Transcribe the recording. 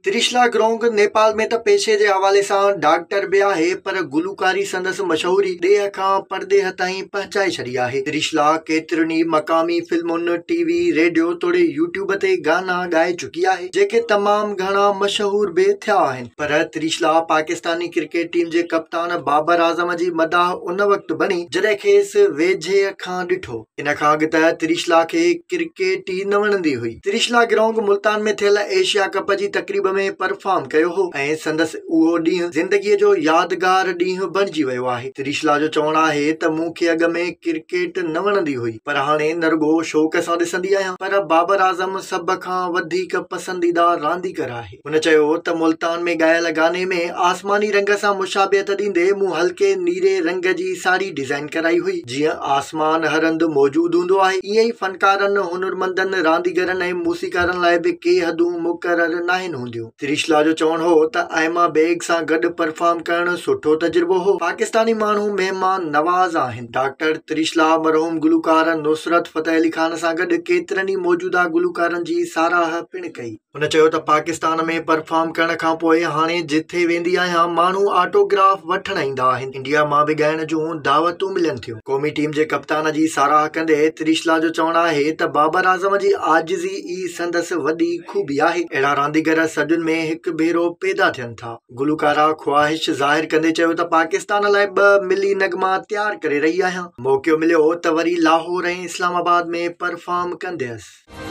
त्रिशला ग्रोंग नेपाल में त पेशे जे हवाले सां डॉक्टर भी आहे पर गुलूकारी संदसि मशहूरी ॾेह खां परदेह ताईं पहुचाए छॾी आहे। त्रिशला केतिरनि मक़ामी फिल्मुनि, टीवी, रेडियो तोड़े यूट्यूब ते गाना ॻाए चुकी आहे जेके तमामु घणा मशहूर बि थिया आहिनि। पर त्रिशला पाकिस्तानी क्रिकेट टीम जे कप्तान बाबर आज़म जी मदाह उन वक़्तु बनी जॾहिं खेसि वेझे खां ॾिठो। इन खां अॻु त त्रिशला खे क्रिकेट ई न वणंदी हुई। त्रिशला ग्रोंग मुल्तान में थियल एशिया कप जी तक़रीब में परफॉर्म कयो हो ऐं संदसि उहो ॾींहुं ज़िंदगीअ जो यादगार ॾींहुं बणिजी वियो आहे। त्रिशला जो चवणु आहे त मूंखे अॻु में क्रिकेट न वणंदी हुई पर हाणे न रुॻो शौक़ सां ॾिसंदी आहियां, पर बाबर आज़म सभ खां वधीक पसंदीदा रांदीगर आहे। हुन चयो त मुल्तान में ॻायल गाने में आसमानी रंग सां मुशाबियत ॾींदे मूं हल्के नीरे रंग जी साड़ी डिज़ाइन कराई हुई। जीअं आसमान हर हंधि मौजूदु हूंदो आहे ईअं ई फनकारनि, हुनरमंदनि, रांदीगरनि ऐं मूसीकारनि लाइ बि के हदूं मुक़रर नाहिनि हूंदियूं। त्रिशला जो चवणु हो त आयमा बेग सां गॾु परफॉर्म करणु सुठो तजुर्बो हो। पाकिस्तानी माण्हू महिमान नवाज़ आहिनि। डॉक्टर त्रिशला मरहूम गुलूकार नुसरत फ़तेह अली खान सां गॾु केतिरनि मौजूदा गुलूकारनि जी साराह पिणु कई। हुन चयो त पाकिस्तान में परफॉर्म करण खां पोइ हाणे जिथे वेंदी आहियां माण्हू ऑटोग्राफ वठण ईंदा आहिनि। इंडिया मां बि ॻाइण जूं दावतूं मिलनि थियूं। क़ौमी टीम जे कप्तान जी साराह कंदे त्रिशला जो चवणु आहे त बाबर आज़म जी आजिज़ी ई संदसि वॾी खूबी आहे। अहिड़ा रांदीगर सदियुनि में हिकु भेरो पैदा थियनि था। गुलूकारा ख़्वाहिश ज़ाहिर कंदे चयो त पाकिस्तान लाइ 2 मिली नगमा तयारु करे रही आहियां। मौक़ो मिलियो त वरी लाहौर ऐं इस्लामाबाद में परफॉर्म कंदसि।